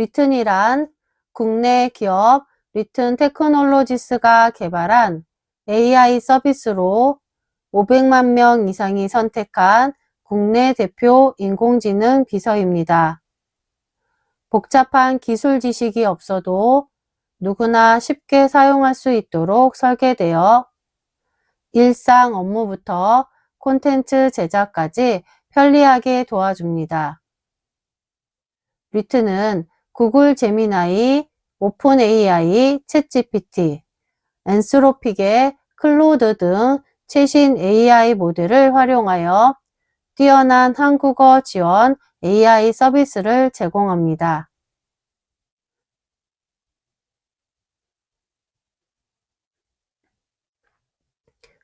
리튼이란 국내 기업 리튼 테크놀로지스가 개발한 AI 서비스로 500만 명 이상이 선택한 국내 대표 인공지능 비서입니다. 복잡한 기술 지식이 없어도 누구나 쉽게 사용할 수 있도록 설계되어 일상 업무부터 콘텐츠 제작까지 편리하게 도와줍니다. 리튼은 구글 제미나이, 오픈 AI, 챗GPT, 앤스로픽의 클로드 등 최신 AI 모델을 활용하여 뛰어난 한국어 지원 AI 서비스를 제공합니다.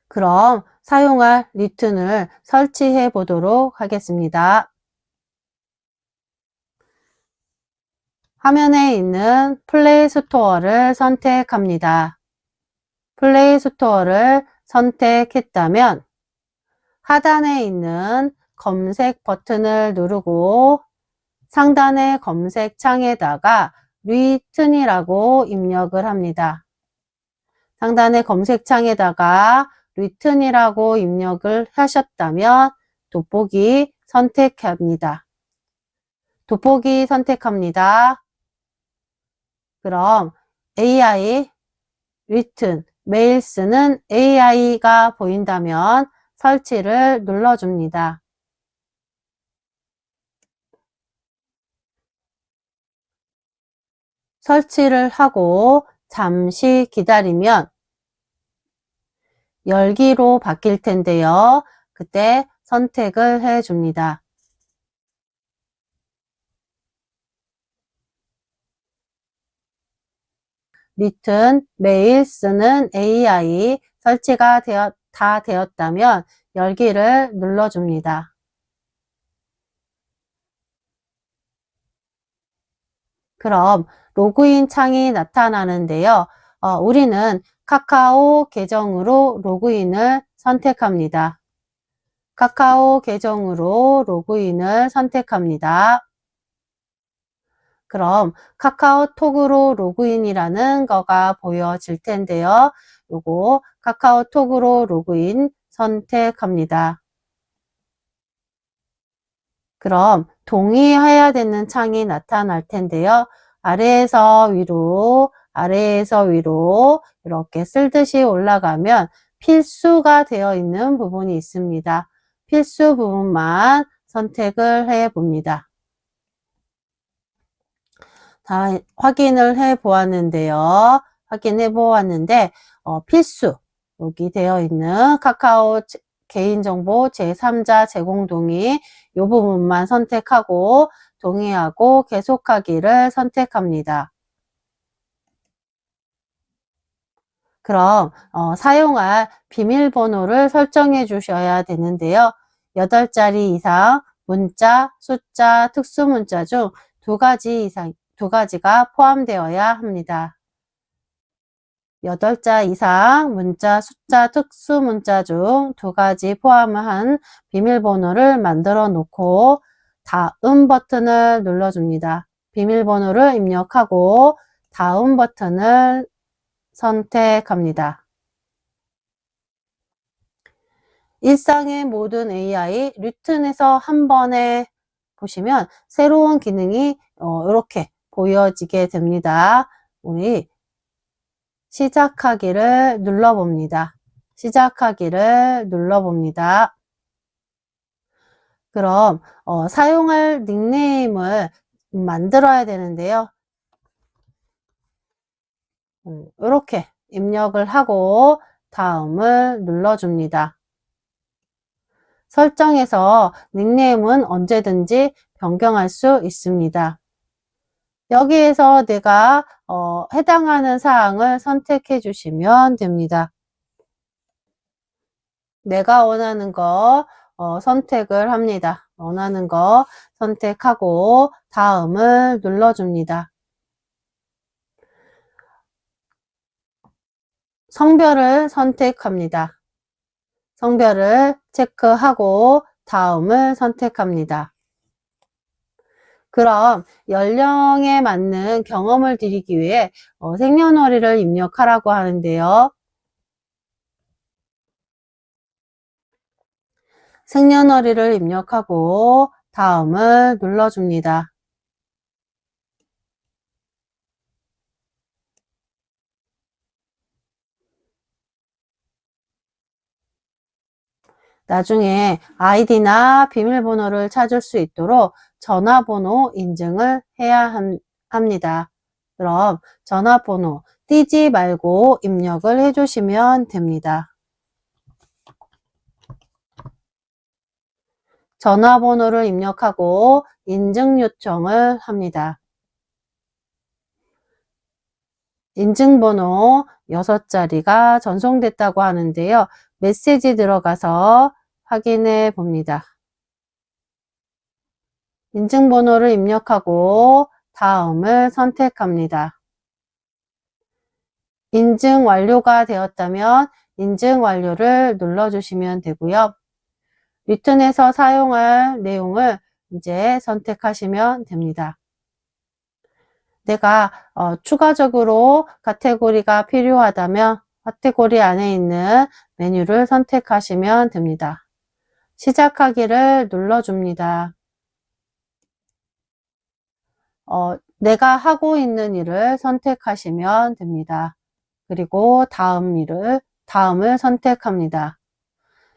그럼 사용할 리튼을 설치해 보도록 하겠습니다. 화면에 있는 플레이 스토어를 선택합니다. 플레이 스토어를 선택했다면 하단에 있는 검색 버튼을 누르고 상단의 검색 창에다가 리튼이라고 입력을 합니다. 상단의 검색창에다가 리튼이라고 입력을 하셨다면 돋보기 선택합니다. 돋보기 선택합니다. 그럼 AI, 리튼, 매일 쓰는 AI가 보인다면 설치를 눌러줍니다. 설치를 하고 잠시 기다리면 열기로 바뀔 텐데요. 그때 선택을 해줍니다. 리튼, 매일 쓰는 AI 설치가 다 되었다면 열기를 눌러줍니다. 그럼 로그인 창이 나타나는데요. 우리는 카카오 계정으로 로그인을 선택합니다. 카카오 계정으로 로그인을 선택합니다. 그럼 카카오톡으로 로그인이라는 거가 보여질 텐데요. 요거 카카오톡으로 로그인 선택합니다. 그럼 동의해야 되는 창이 나타날 텐데요. 아래에서 위로, 아래에서 위로 이렇게 쓸듯이 올라가면 필수가 되어 있는 부분이 있습니다. 필수 부분만 선택을 해 봅니다. 다 확인을 해 보았는데요. 확인해 보았는데 필수 여기 되어 있는 카카오 개인정보 제3자 제공 동의 이 부분만 선택하고 동의하고 계속하기를 선택합니다. 그럼 사용할 비밀번호를 설정해 주셔야 되는데요. 8자리 이상 문자, 숫자, 특수문자 중 2가지가 포함되어야 합니다. 8자 이상 문자, 숫자, 특수문자 중 2가지 포함을 한 비밀번호를 만들어 놓고 다음 버튼을 눌러줍니다. 비밀번호를 입력하고 다음 버튼을 선택합니다. 일상의 모든 AI 리튼에서 한 번에 보시면 새로운 기능이 이렇게 보여지게 됩니다. 우리 시작하기를 눌러봅니다. 시작하기를 눌러봅니다. 그럼 사용할 닉네임을 만들어야 되는데요. 이렇게 입력을 하고 다음을 눌러줍니다. 설정에서 닉네임은 언제든지 변경할 수 있습니다. 여기에서 내가 해당하는 사항을 선택해 주시면 됩니다. 내가 원하는 거 선택을 합니다. 원하는 거 선택하고 다음을 눌러줍니다. 성별을 선택합니다. 성별을 체크하고 다음을 선택합니다. 그럼 연령에 맞는 경험을 드리기 위해 생년월일을 입력하라고 하는데요. 생년월일을 입력하고 다음을 눌러줍니다. 나중에 아이디나 비밀번호를 찾을 수 있도록 전화번호 인증을 해야 합니다. 그럼 전화번호 띄지 말고 입력을 해주시면 됩니다. 전화번호를 입력하고 인증 요청을 합니다. 인증번호 6자리가 전송됐다고 하는데요. 메시지 들어가서 확인해 봅니다. 인증번호를 입력하고 다음을 선택합니다. 인증 완료가 되었다면 인증 완료를 눌러주시면 되고요. 리턴에서 사용할 내용을 이제 선택하시면 됩니다. 내가 추가적으로 카테고리가 필요하다면 카테고리 안에 있는 메뉴를 선택하시면 됩니다. 시작하기를 눌러줍니다. 내가 하고 있는 일을 선택하시면 됩니다. 그리고 다음을 선택합니다.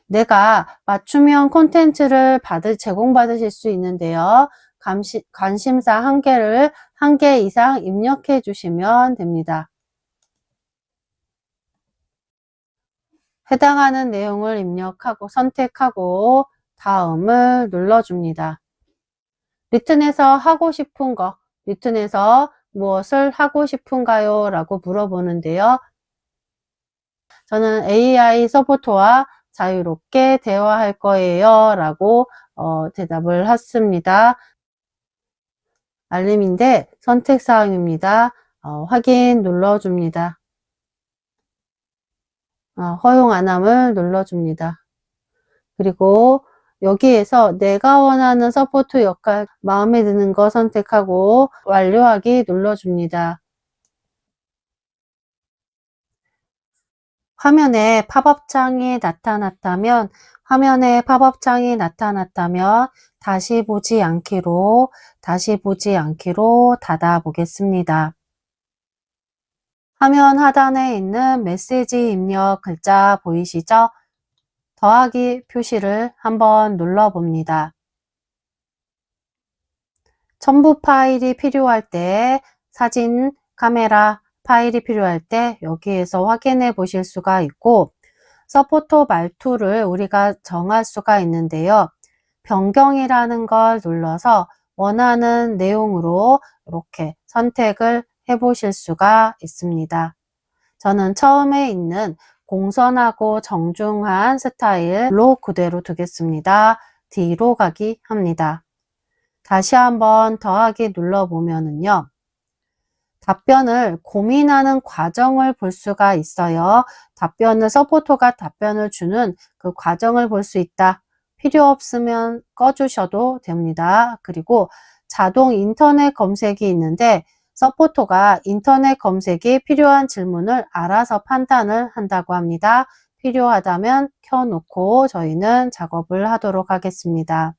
내가 맞춤형 콘텐츠를 제공받으실 수 있는데요. 관심사 한 개 이상 입력해 주시면 됩니다. 해당하는 내용을 입력하고 선택하고 다음을 눌러줍니다. 리턴에서 하고 싶은 거, 리턴에서 무엇을 하고 싶은가요? 라고 물어보는데요. 저는 AI 서포터와 자유롭게 대화할 거예요. 라고 대답을 했습니다. 알림인데 선택사항입니다. 확인 눌러줍니다. 허용 안함을 눌러줍니다. 그리고 여기에서 내가 원하는 서포트 역할 마음에 드는 거 선택하고 완료하기 눌러줍니다. 화면에 팝업창이 나타났다면 다시 보지 않기로 닫아 보겠습니다. 화면 하단에 있는 메시지 입력 글자 보이시죠? 더하기 표시를 한번 눌러봅니다. 첨부 파일이 필요할 때, 사진, 카메라 파일이 필요할 때 여기에서 확인해 보실 수가 있고, 서포터 말투를 우리가 정할 수가 있는데요. 변경이라는 걸 눌러서 원하는 내용으로 이렇게 선택을 해 보실 수가 있습니다. 저는 처음에 있는 공손하고 정중한 스타일로 그대로 두겠습니다. 뒤로 가기 합니다. 다시 한번 더하기 눌러보면은요. 답변을 고민하는 과정을 볼 수가 있어요. 서포터가 답변을 주는 그 과정을 볼 수 있다. 필요 없으면 꺼주셔도 됩니다. 그리고 자동 인터넷 검색이 있는데 서포터가 인터넷 검색이 필요한 질문을 알아서 판단을 한다고 합니다. 필요하다면 켜놓고 저희는 작업을 하도록 하겠습니다.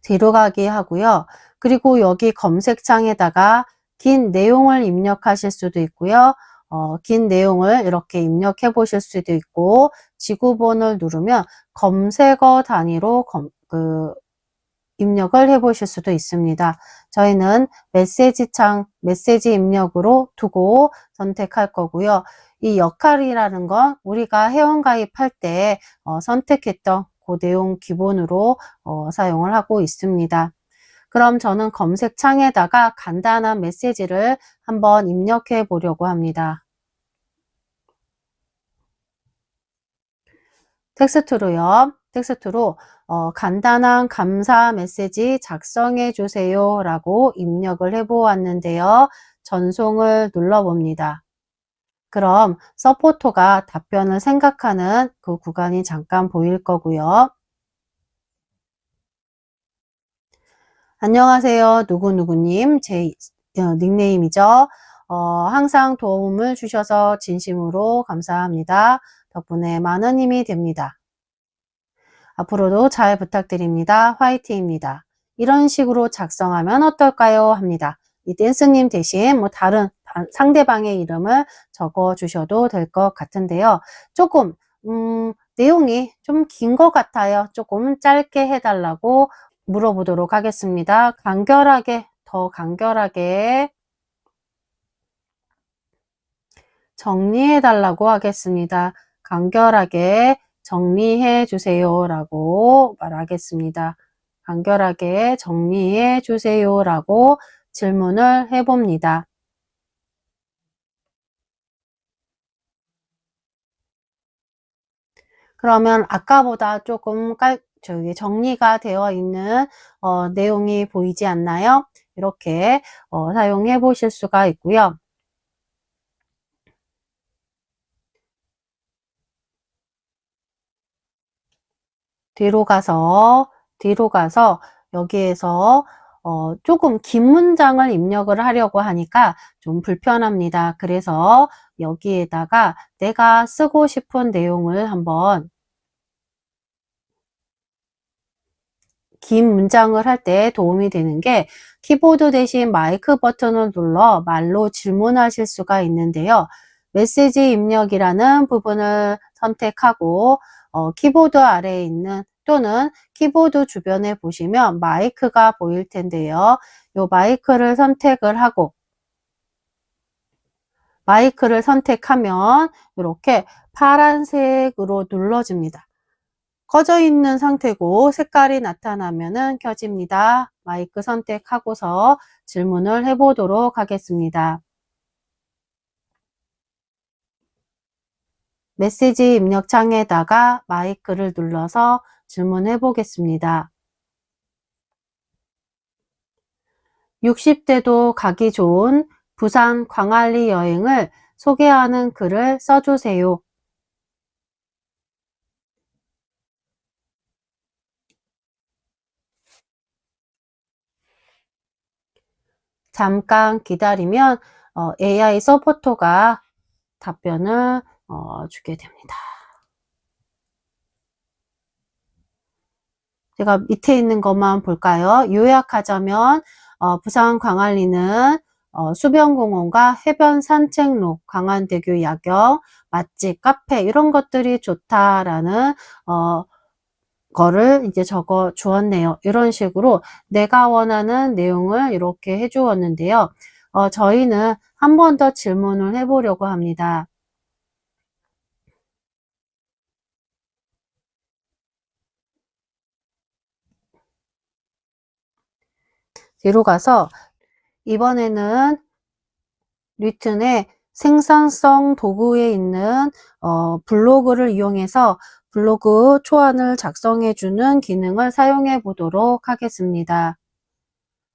뒤로 가기 하고요. 그리고 여기 검색창에다가 긴 내용을 입력하실 수도 있고요. 긴 내용을 이렇게 입력해 보실 수도 있고 지구본을 누르면 검색어 단위로 입력을 해 보실 수도 있습니다. 저희는 메시지 입력으로 두고 선택할 거고요. 이 역할이라는 건 우리가 회원가입할 때 선택했던 그 내용 기본으로 사용을 하고 있습니다. 그럼 저는 검색창에다가 간단한 메시지를 한번 입력해 보려고 합니다. 텍스트로 간단한 감사 메시지 작성해 주세요 라고 입력을 해 보았는데요. 전송을 눌러봅니다. 그럼 서포터가 답변을 생각하는 그 구간이 잠깐 보일 거고요. 안녕하세요. 누구누구님. 제 닉네임이죠. 항상 도움을 주셔서 진심으로 감사합니다. 덕분에 많은 힘이 됩니다. 앞으로도 잘 부탁드립니다. 화이팅입니다. 이런 식으로 작성하면 어떨까요? 합니다. 이 댄스님 대신 뭐 다른 상대방의 이름을 적어 주셔도 될 것 같은데요. 조금 내용이 좀 긴 것 같아요. 조금 짧게 해달라고 물어보도록 하겠습니다. 더 간결하게 정리해 달라고 하겠습니다. 간결하게 정리해 주세요 라고 말하겠습니다. 간결하게 정리해 주세요 라고 질문을 해봅니다. 그러면 아까보다 조금 정리가 되어 있는 내용이 보이지 않나요? 이렇게 사용해 보실 수가 있고요. 뒤로 가서 여기에서 조금 긴 문장을 입력을 하려고 하니까 좀 불편합니다. 그래서 여기에다가 내가 쓰고 싶은 내용을 한번 긴 문장을 할 때 도움이 되는 게 키보드 대신 마이크 버튼을 눌러 말로 질문하실 수가 있는데요. 메시지 입력이라는 부분을 선택하고 키보드 아래에 있는 또는 키보드 주변에 보시면 마이크가 보일 텐데요. 이 마이크를 선택하면 이렇게 파란색으로 눌러집니다. 꺼져 있는 상태고 색깔이 나타나면은 켜집니다. 마이크 선택하고서 질문을 해보도록 하겠습니다. 메시지 입력창에다가 마이크를 눌러서 질문해 보겠습니다. 60대도 가기 좋은 부산 광안리 여행을 소개하는 글을 써주세요. 잠깐 기다리면 AI 서포터가 답변을 주게 됩니다. 제가 밑에 있는 것만 볼까요? 요약하자면 부산 광안리는 수변공원과 해변 산책로, 광안대교 야경, 맛집, 카페 이런 것들이 좋다라는 거를 이제 적어 주었네요. 이런 식으로 내가 원하는 내용을 이렇게 해 주었는데요. 저희는 한 번 더 질문을 해보려고 합니다. 뒤로 가서 이번에는 리튼의 생산성 도구에 있는 블로그를 이용해서 블로그 초안을 작성해 주는 기능을 사용해 보도록 하겠습니다.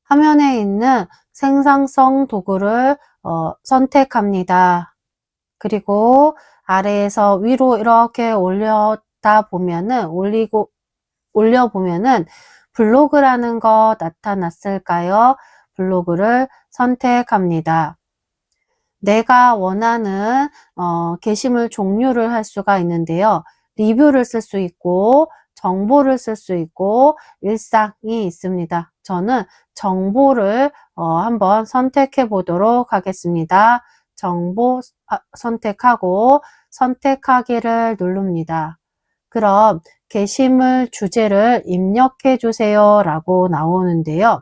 화면에 있는 생산성 도구를 선택합니다. 그리고 아래에서 위로 이렇게 올려보면은 블로그라는 거 나타났을까요? 블로그를 선택합니다. 내가 원하는 게시물 종류를 할 수가 있는데요. 리뷰를 쓸 수 있고 정보를 쓸 수 있고 일상이 있습니다. 저는 정보를 한번 선택해 보도록 하겠습니다. 정보 선택하고 선택하기를 누릅니다. 그럼 게시물 주제를 입력해 주세요 라고 나오는데요.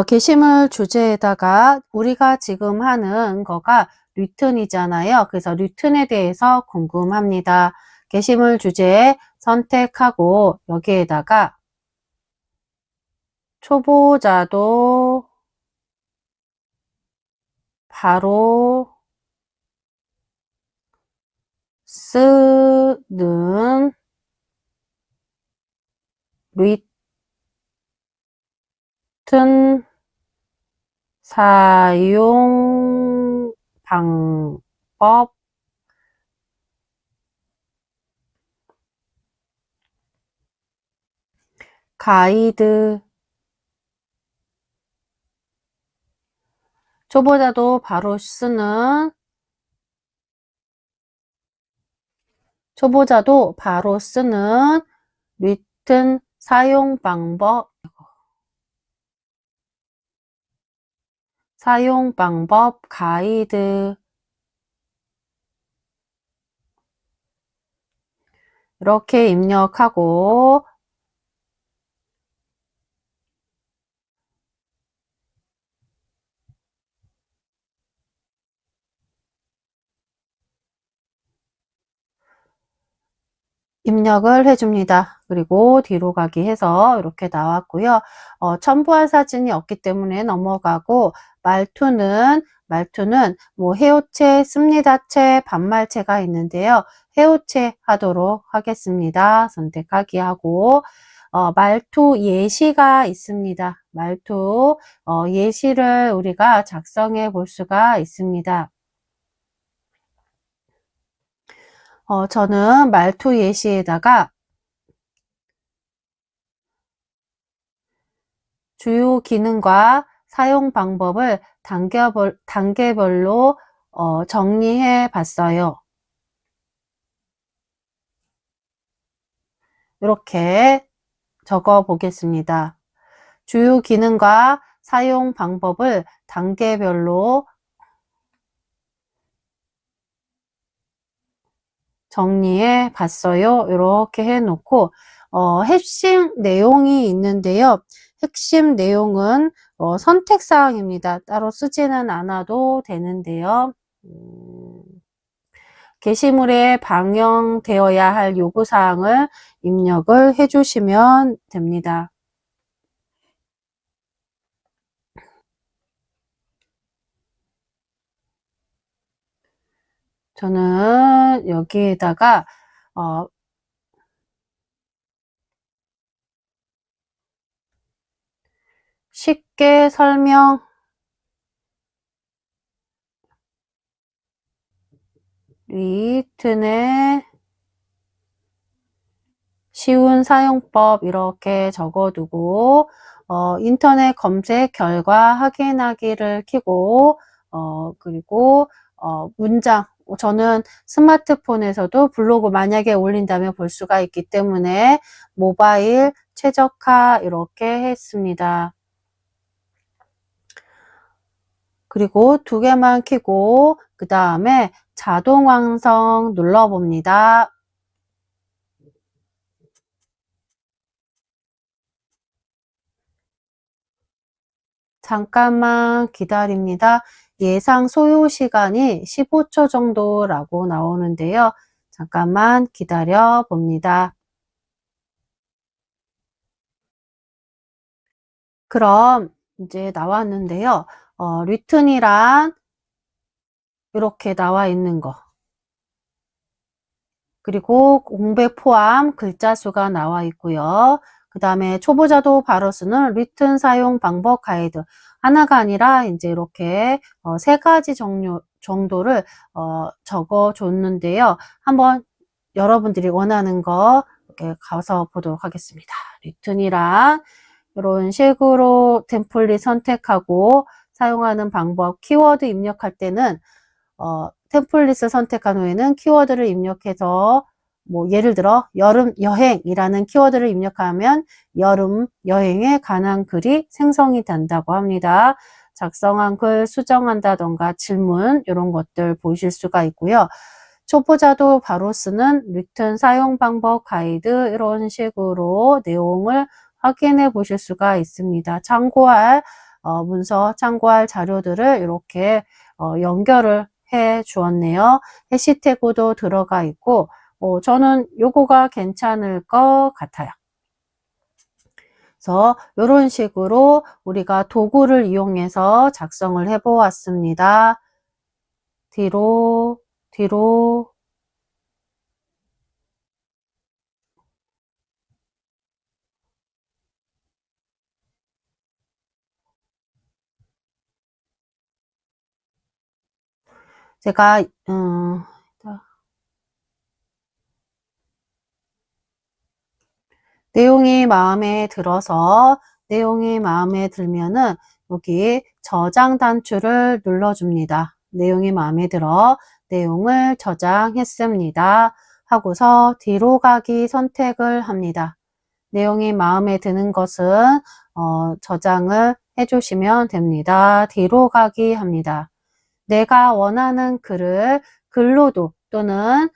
게시물 주제에다가 우리가 지금 하는 거가 리튼이잖아요. 그래서 리튼에 대해서 궁금합니다. 게시물 주제 선택하고 여기에다가 초보자도 바로 쓰는 리튼 사용 방법 가이드. 초보자도 바로 쓰는 리튼 사용 방법 가이드. 이렇게 입력하고 입력을 해줍니다. 그리고 뒤로 가기 해서 이렇게 나왔고요. 첨부한 사진이 없기 때문에 넘어가고, 말투는 뭐 해오체, 씁니다체, 반말체가 있는데요. 해오체 하도록 하겠습니다. 선택하기 하고, 말투 예시가 있습니다. 말투 예시를 우리가 작성해 볼 수가 있습니다. 저는 말투 예시에다가 주요 기능과 사용 방법을 단계별로 정리해 봤어요. 이렇게 적어 보겠습니다. 주요 기능과 사용 방법을 단계별로 정리해 봤어요. 이렇게 해 놓고 핵심 내용이 있는데요. 핵심 내용은 선택사항입니다. 따로 쓰지는 않아도 되는데요. 게시물에 반영되어야 할 요구사항을 입력을 해주시면 됩니다. 저는 여기에다가 쉽게 설명, 리튼의 쉬운 사용법 이렇게 적어두고 인터넷 검색 결과 확인하기를 켜고 그리고 문장, 저는 스마트폰에서도 블로그 만약에 올린다면 볼 수가 있기 때문에 모바일 최적화 이렇게 했습니다. 그리고 두 개만 켜고 그 다음에 자동 완성 눌러봅니다. 잠깐만 기다립니다. 예상 소요 시간이 15초 정도라고 나오는데요. 잠깐만 기다려 봅니다. 그럼 이제 나왔는데요. 리튼이란 이렇게 나와 있는 거. 그리고 공백 포함 글자 수가 나와 있고요. 그 다음에 초보자도 바로 쓰는 리튼 사용 방법 가이드. 하나가 아니라 이제 이렇게 세 가지 정도를 적어 줬는데요. 한번 여러분들이 원하는 거 이렇게 가서 보도록 하겠습니다. 리튼이랑 이런 식으로 템플릿 선택하고 사용하는 방법, 키워드 입력할 때는 템플릿을 선택한 후에는 키워드를 입력해서 뭐 예를 들어 여름 여행이라는 키워드를 입력하면 여름 여행에 관한 글이 생성이 된다고 합니다. 작성한 글 수정한다던가 질문 이런 것들 보실 수가 있고요. 초보자도 바로 쓰는 리튼 사용 방법 가이드 이런 식으로 내용을 확인해 보실 수가 있습니다. 참고할 문서, 참고할 자료들을 이렇게 연결을 해 주었네요. 해시태그도 들어가 있고 저는 요거가 괜찮을 것 같아요. 그래서 이런 식으로 우리가 도구를 이용해서 작성을 해 보았습니다. 뒤로 제가 내용이 마음에 들면은 여기 저장 단추를 눌러줍니다. 내용이 마음에 들어 내용을 저장했습니다. 하고서 뒤로 가기 선택을 합니다. 내용이 마음에 드는 것은 저장을 해주시면 됩니다. 뒤로 가기 합니다. 내가 원하는 글을 글로도 또는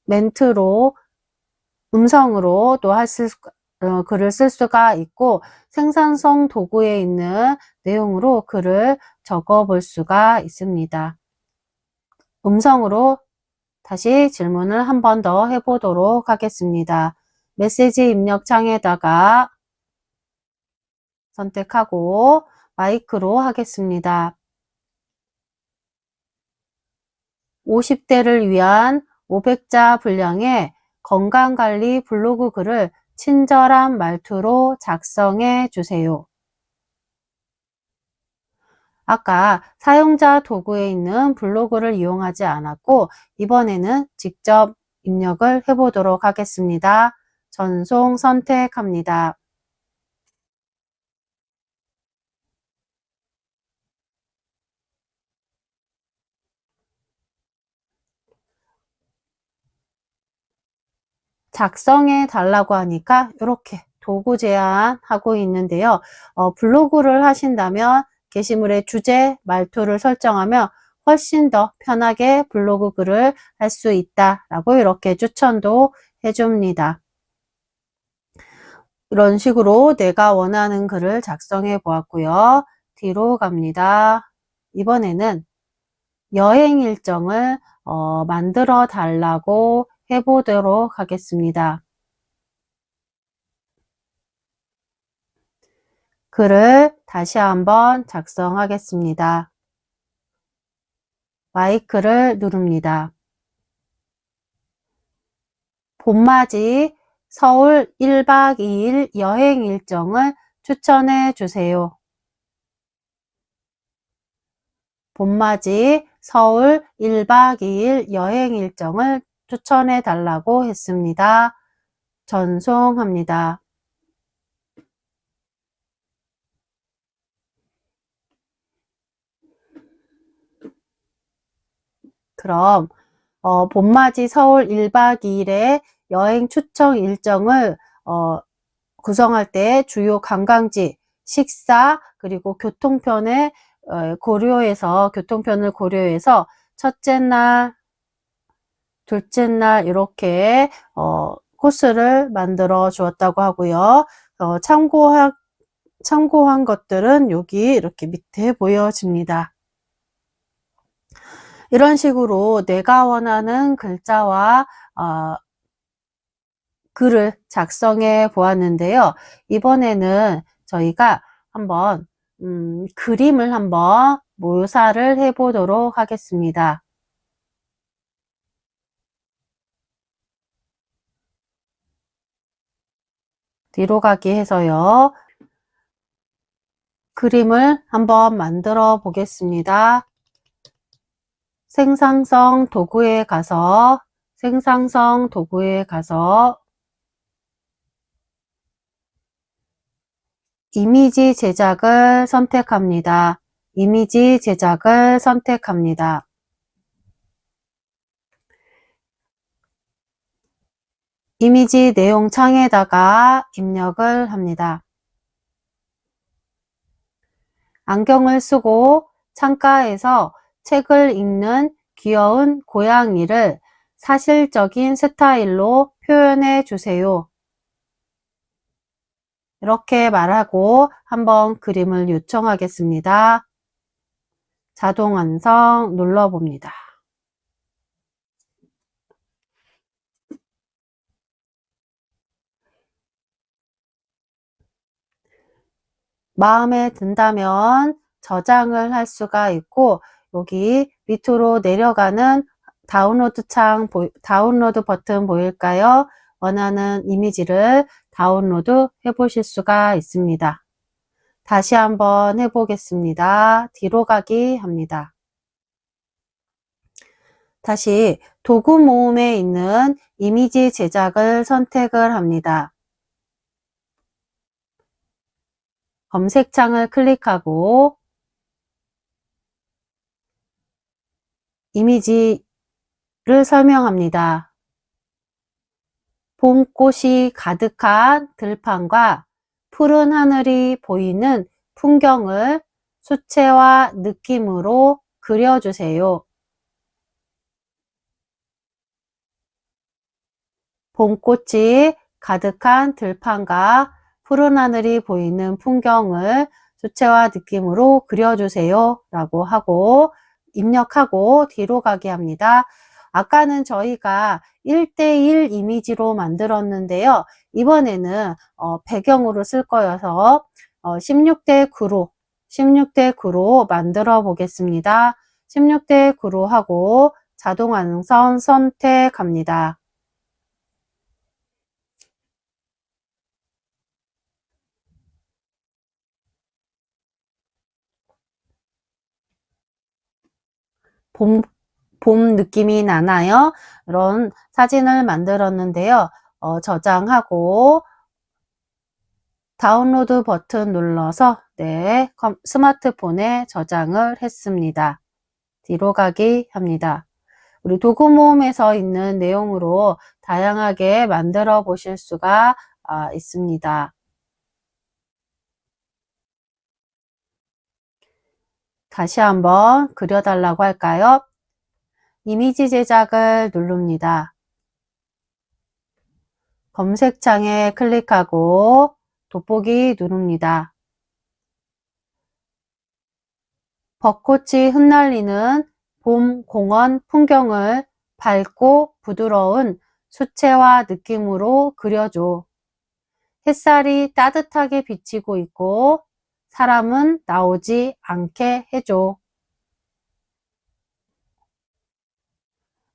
멘트로 음성으로도 글을 쓸 수가 있고 생산성 도구에 있는 내용으로 글을 적어 볼 수가 있습니다. 음성으로 다시 질문을 한 번 더 해보도록 하겠습니다. 메시지 입력 창에다가 선택하고 마이크로 하겠습니다. 50대를 위한 500자 분량의 건강관리 블로그 글을 친절한 말투로 작성해 주세요. 아까 사용자 도구에 있는 블로그를 이용하지 않았고 이번에는 직접 입력을 해보도록 하겠습니다. 전송 선택합니다. 작성해 달라고 하니까 이렇게 도구 제한하고 있는데요. 블로그를 하신다면 게시물의 주제, 말투를 설정하면 훨씬 더 편하게 블로그 글을 할 수 있다라고 이렇게 추천도 해줍니다. 이런 식으로 내가 원하는 글을 작성해 보았고요. 뒤로 갑니다. 이번에는 여행 일정을 만들어 달라고 해보도록 하겠습니다. 글을 다시 한번 작성하겠습니다. 마이크를 누릅니다. 봄맞이 서울 1박 2일 여행 일정을 추천해 주세요. 봄맞이 서울 1박 2일 여행 일정을 추천해 달라고 했습니다. 전송합니다. 그럼 봄맞이 서울 1박 2일의 여행 추천 일정을 구성할 때 주요 관광지, 식사, 그리고 교통편을 고려해서 첫째 날, 둘째 날 이렇게 코스를 만들어 주었다고 하고요. 참고한 것들은 여기 이렇게 밑에 보여집니다. 이런 식으로 내가 원하는 글자와 글을 작성해 보았는데요. 이번에는 저희가 한번 그림을 한번 묘사를 해 보도록 하겠습니다. 뒤로 가기 해서요. 그림을 한번 만들어 보겠습니다. 생산성 도구에 가서 이미지 제작을 선택합니다. 이미지 제작을 선택합니다. 이미지 내용 창에다가 입력을 합니다. 안경을 쓰고 창가에서 책을 읽는 귀여운 고양이를 사실적인 스타일로 표현해 주세요. 이렇게 말하고 한번 그림을 요청하겠습니다. 자동 완성 눌러봅니다. 마음에 든다면 저장을 할 수가 있고 여기 밑으로 내려가는 다운로드 버튼 보일까요? 원하는 이미지를 다운로드 해 보실 수가 있습니다. 다시 한번 해보겠습니다. 뒤로 가기 합니다. 다시 도구 모음에 있는 이미지 제작을 선택을 합니다. 검색창을 클릭하고 이미지를 설명합니다. 봄꽃이 가득한 들판과 푸른 하늘이 보이는 풍경을 수채화 느낌으로 그려주세요. 봄꽃이 가득한 들판과 푸른 하늘이 보이는 풍경을 수채화 느낌으로 그려주세요 라고 하고 입력하고 뒤로 가게 합니다. 아까는 저희가 1:1 이미지로 만들었는데요. 이번에는 배경으로 쓸 거여서 16:9로 만들어 보겠습니다. 16:9로 하고 자동 완성 선택합니다. 봄 느낌이 나나요? 이런 사진을 만들었는데요. 저장하고 다운로드 버튼 눌러서 스마트폰에 저장을 했습니다. 뒤로 가기 합니다. 우리 도구 모음에서 있는 내용으로 다양하게 만들어 보실 수가 있습니다. 다시 한번 그려달라고 할까요? 이미지 제작을 누릅니다. 검색창에 클릭하고 돋보기 누릅니다. 벚꽃이 흩날리는 봄 공원 풍경을 밝고 부드러운 수채화 느낌으로 그려줘. 햇살이 따뜻하게 비치고 있고 사람은 나오지 않게 해줘.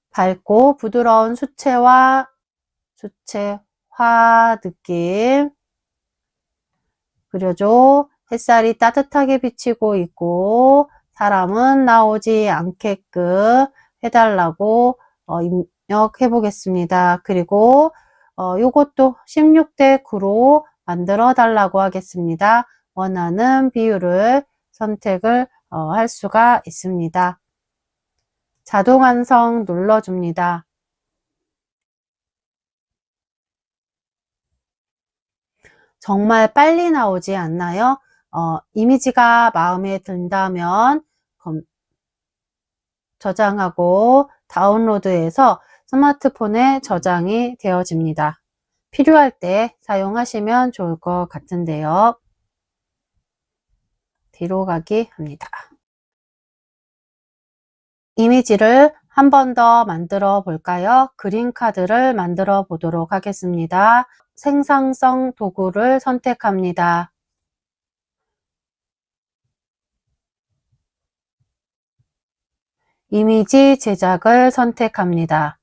밝고 부드러운 수채화 느낌 그려줘. 햇살이 따뜻하게 비치고 있고 사람은 나오지 않게끔 해달라고 입력해 보겠습니다. 그리고 요것도 16:9로 만들어 달라고 하겠습니다. 원하는 비율을 선택을 할 수가 있습니다. 자동 완성 눌러줍니다. 정말 빨리 나오지 않나요? 이미지가 마음에 든다면 저장하고 다운로드해서 스마트폰에 저장이 되어집니다. 필요할 때 사용하시면 좋을 것 같은데요. 뒤로 가기 합니다. 이미지를 한 번 더 만들어 볼까요? 그림카드를 만들어 보도록 하겠습니다. 생산성 도구를 선택합니다. 이미지 제작을 선택합니다.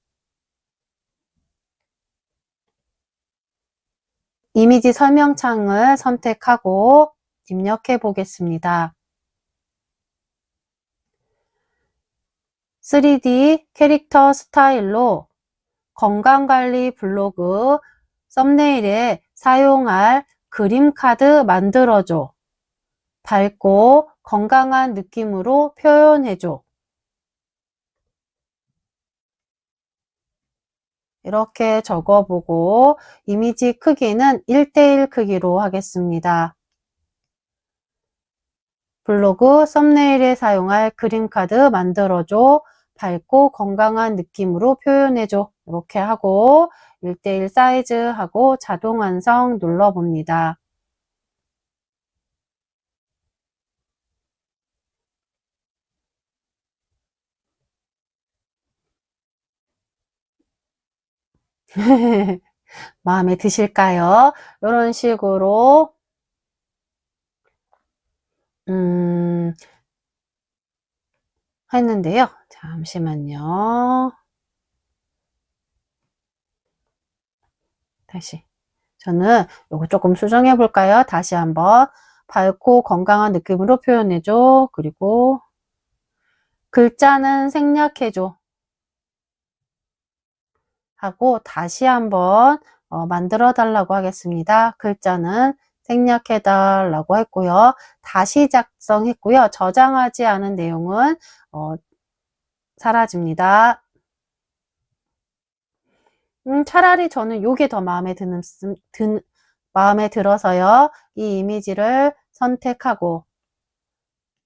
이미지 설명창을 선택하고 입력해 보겠습니다. 3D 캐릭터 스타일로 건강관리 블로그 썸네일에 사용할 그림카드 만들어줘. 밝고 건강한 느낌으로 표현해줘. 이렇게 적어보고 이미지 크기는 1:1 크기로 하겠습니다. 블로그 썸네일에 사용할 그림카드 만들어줘. 밝고 건강한 느낌으로 표현해줘. 이렇게 하고 1:1 사이즈 하고 자동 완성 눌러봅니다. 마음에 드실까요? 이런 식으로 했는데요. 잠시만요. 다시 저는 요거 조금 수정해 볼까요? 다시 한번 밝고 건강한 느낌으로 표현해줘. 그리고 글자는 생략해줘. 하고 다시 한번 만들어 달라고 하겠습니다. 글자는 생략해 달라고 했고요. 다시 작성했고요. 저장하지 않은 내용은 사라집니다. 차라리 저는 요게 더 마음에 들어서요. 이 이미지를 선택하고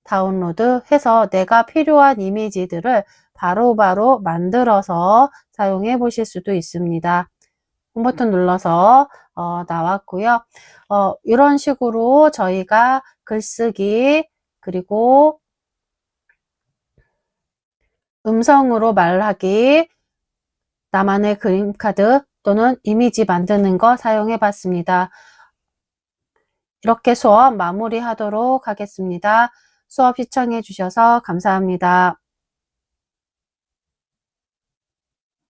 다운로드 해서 내가 필요한 이미지들을 바로바로 만들어서 사용해 보실 수도 있습니다. 홈 버튼 눌러서 나왔고요. 이런 식으로 저희가 글쓰기 그리고 음성으로 말하기, 나만의 그림카드 또는 이미지 만드는 거 사용해 봤습니다. 이렇게 수업 마무리하도록 하겠습니다. 수업 시청해 주셔서 감사합니다.